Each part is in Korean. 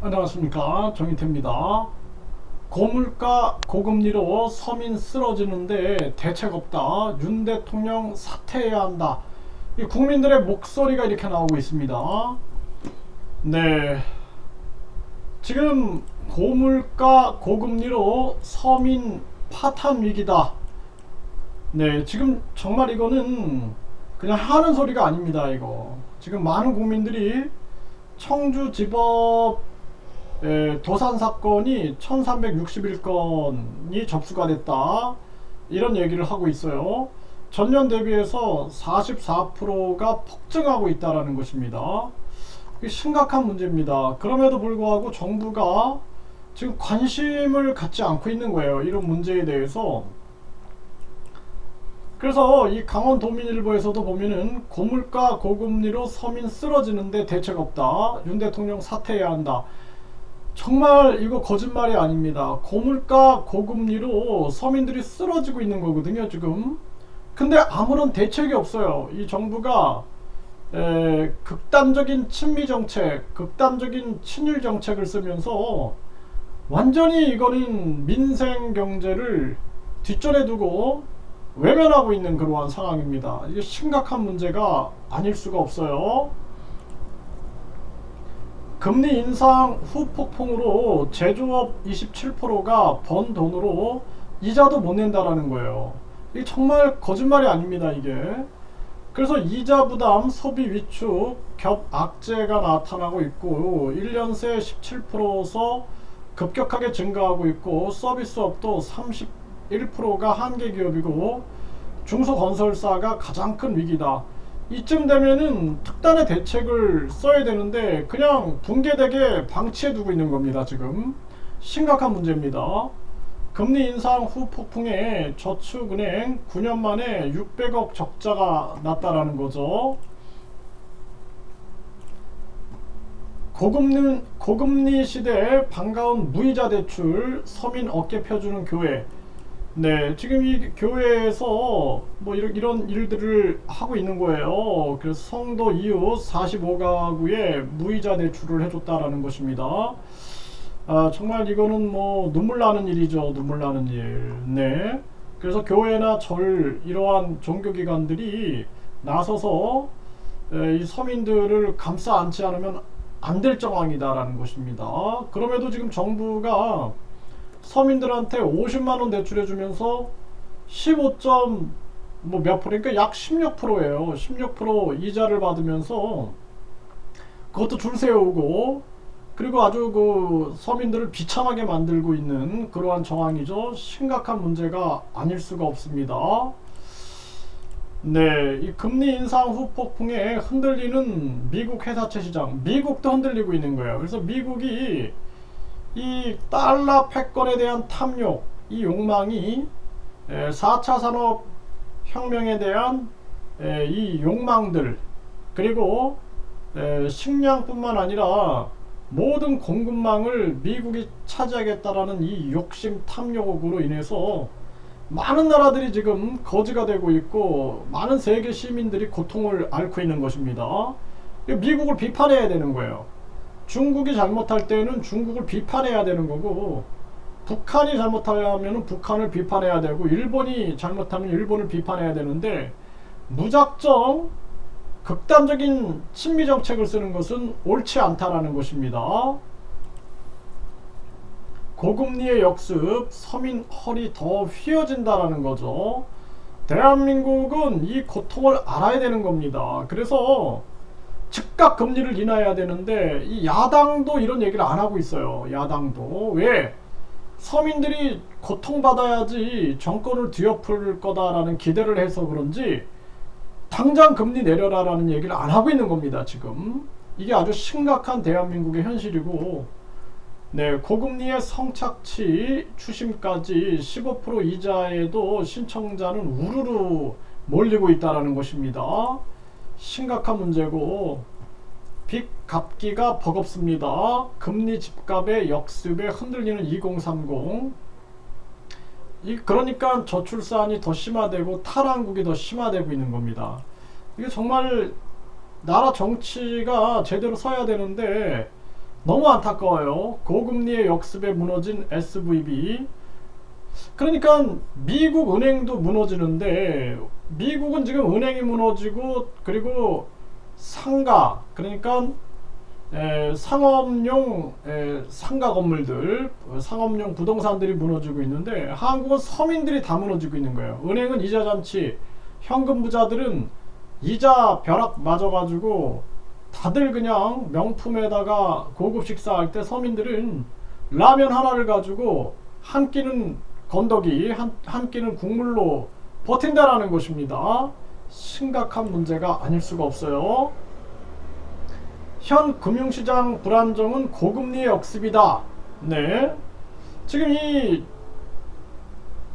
안녕하십니까, 정희태입니다. 고물가 고금리로 서민 쓰러지는데 대책 없다. 윤 대통령 사퇴해야 한다. 이 국민들의 목소리가 이렇게 나오고 있습니다. 네, 지금 고물가 고금리로 서민 파탄 위기다. 네, 지금 정말 이거는 그냥 하는 소리가 아닙니다. 이거 지금 많은 국민들이 청주지법 도산 사건이 1361건이 접수가 됐다, 이런 얘기를 하고 있어요. 전년 대비해서 44%가 폭증하고 있다라는 것입니다. 이게 심각한 문제입니다. 그럼에도 불구하고 정부가 지금 관심을 갖지 않고 있는 거예요, 이런 문제에 대해서. 그래서 이 강원도민일보에서도 보면은 고물가 고금리로 서민 쓰러지는데 대책 없다, 윤 대통령 사퇴해야 한다. 정말 이거 거짓말이 아닙니다. 고물가 고금리로 서민들이 쓰러지고 있는 거거든요 지금. 근데 아무런 대책이 없어요. 이 정부가 극단적인 친미 정책, 극단적인 친일 정책을 쓰면서 완전히 이거는 민생 경제를 뒷전에 두고 외면하고 있는 그러한 상황입니다. 이게 심각한 문제가 아닐 수가 없어요. 금리 인상 후 폭풍으로 제조업 27%가 번 돈으로 이자도 못 낸다라는 거예요. 이게 정말 거짓말이 아닙니다, 이게. 그래서 이자 부담, 소비 위축, 겹 악재가 나타나고 있고 1년 새 17%서 급격하게 증가하고 있고, 서비스업도 31%가 한계 기업이고 중소건설사가 가장 큰 위기다. 이쯤 되면은 특단의 대책을 써야 되는데 그냥 붕괴되게 방치해 두고 있는 겁니다. 지금 심각한 문제입니다. 금리 인상 후 폭풍에 저축은행 9년 만에 600억 적자가 났다라는 거죠. 고금리 시대에 반가운 무이자 대출, 서민 어깨 펴주는 교회. 네, 지금 이 교회에서 뭐 이런 일들을 하고 있는 거예요. 그래서 성도 이웃 45가구에 무이자 대출을 해줬다라는 것입니다. 정말 이거는 뭐 눈물 나는 일이죠. 눈물 나는 일. 네. 그래서 교회나 절, 이러한 종교기관들이 나서서 이 서민들을 감싸 안지 않으면 안 될 정황이다라는 것입니다. 그럼에도 지금 정부가 서민들한테 50만원 대출해주면서 15점 뭐 몇 프로니까 약 16%예요. 16% 이자를 받으면서 그것도 줄 세우고, 그리고 아주 그 서민들을 비참하게 만들고 있는 그러한 정황이죠. 심각한 문제가 아닐 수가 없습니다. 네, 이 금리 인상 후 폭풍에 흔들리는 미국 회사채 시장, 미국도 흔들리고 있는 거예요. 그래서 미국이 이 달러 패권에 대한 탐욕, 이 욕망이 4차 산업혁명에 대한 이 욕망들, 그리고 식량뿐만 아니라 모든 공급망을 미국이 차지하겠다라는 이 욕심 탐욕으로 인해서 많은 나라들이 지금 거지가 되고 있고 많은 세계 시민들이 고통을 앓고 있는 것입니다. 미국을 비판해야 되는 거예요. 중국이 잘못할 때는 중국을 비판해야 되는 거고, 북한이 잘못하면 북한을 비판해야 되고, 일본이 잘못하면 일본을 비판해야 되는데, 무작정 극단적인 친미 정책을 쓰는 것은 옳지 않다라는 것입니다. 고금리의 역습, 서민 허리 더 휘어진다라는 거죠. 대한민국은 이 고통을 알아야 되는 겁니다. 그래서 즉각 금리를 인하해야 되는데 이 야당도 이런 얘기를 안 하고 있어요. 야당도. 왜? 서민들이 고통받아야지 정권을 뒤엎을 거다라는 기대를 해서 그런지 당장 금리 내려라라는 얘기를 안 하고 있는 겁니다. 지금 이게 아주 심각한 대한민국의 현실이고, 네, 고금리의 성착취 추심까지 15% 이자에도 신청자는 우르르 몰리고 있다는 것입니다. 심각한 문제고, 빚 갚기가 버겁습니다. 금리 집값의 역습에 흔들리는 2030. 그러니까 저출산이 더 심화되고 탈한국이 더 심화되고 있는 겁니다. 이게 정말 나라 정치가 제대로 서야 되는데 너무 안타까워요. 고금리의 역습에 무너진 SVB. 그러니까 미국 은행도 무너지는데, 미국은 지금 은행이 무너지고, 그리고 상가, 그러니까 상업용 상가 건물들, 상업용 부동산들이 무너지고 있는데, 한국은 서민들이 다 무너지고 있는 거예요. 은행은 이자 잔치, 현금 부자들은 이자 벼락 맞아가지고 다들 그냥 명품에다가 고급 식사할 때 서민들은 라면 하나를 가지고 한 끼는 건더기, 한 끼는 국물로 버틴다라는 것입니다. 심각한 문제가 아닐 수가 없어요. 현 금융시장 불안정은 고금리의 역습이다. 네. 지금 이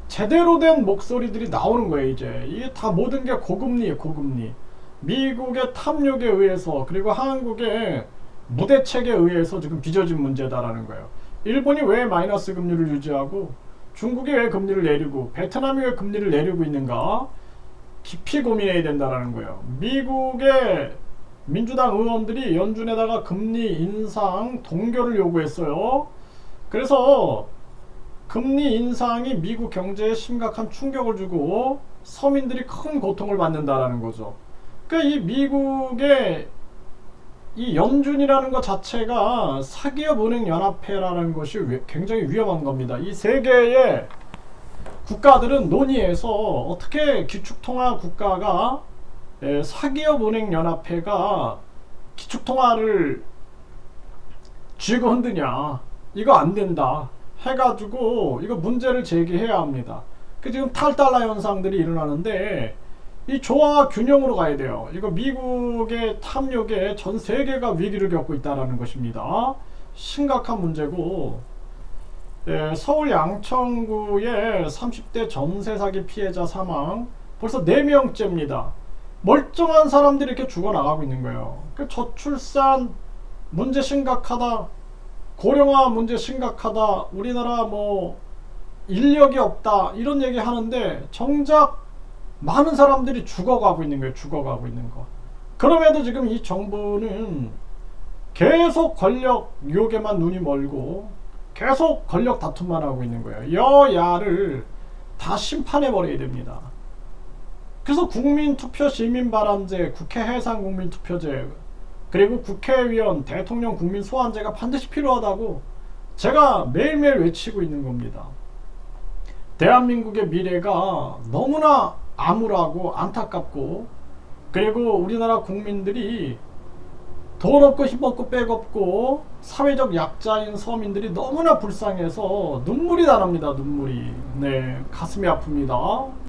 제대로 된 목소리들이 나오는 거예요. 이제 이게 다 모든 게 고금리예요. 고금리. 미국의 탐욕에 의해서, 그리고 한국의 무대책에 의해서 지금 빚어진 문제다라는 거예요. 일본이 왜 마이너스 금리를 유지하고, 중국이 왜 금리를 내리고, 베트남이 왜 금리를 내리고 있는가 깊이 고민해야 된다라는 거예요. 미국의 민주당 의원들이 연준에다가 금리 인상 동결을 요구했어요. 그래서 금리 인상이 미국 경제에 심각한 충격을 주고 서민들이 큰 고통을 받는다라는 거죠. 그러니까 이 미국의 이 연준이라는 것 자체가 사기업 은행 연합회라는 것이 굉장히 위험한 겁니다. 이 세 개의 국가들은 논의해서 어떻게 기축통화 국가가 사기업 은행 연합회가 기축통화를 쥐고 흔드냐, 이거 안 된다 해가지고 이거 문제를 제기해야 합니다. 그 지금 탈달러 현상들이 일어나는데 이 조화와 균형으로 가야 돼요. 이거 미국의 탐욕에 전 세계가 위기를 겪고 있다는 것입니다. 심각한 문제고, 서울 양천구의 30대 전세 사기 피해자 사망 벌써 4명째입니다. 멀쩡한 사람들이 이렇게 죽어나가고 있는 거예요. 그 저출산 문제 심각하다, 고령화 문제 심각하다, 우리나라 뭐 인력이 없다, 이런 얘기 하는데 정작 많은 사람들이 죽어가고 있는 거예요. 죽어가고 있는 거. 그럼에도 지금 이 정부는 계속 권력 유혹에만 눈이 멀고 계속 권력 다툼만 하고 있는 거예요. 여야를 다 심판해버려야 됩니다. 그래서 국민투표 시민발언제, 국회 해상 국민투표제, 그리고 국회의원, 대통령 국민소환제가 반드시 필요하다고 제가 매일매일 외치고 있는 겁니다. 대한민국의 미래가 너무나 암울하고 안타깝고, 그리고 우리나라 국민들이 돈 없고 힘 없고 백 없고 사회적 약자인 서민들이 너무나 불쌍해서 눈물이 납니다. 눈물이. 네, 가슴이 아픕니다.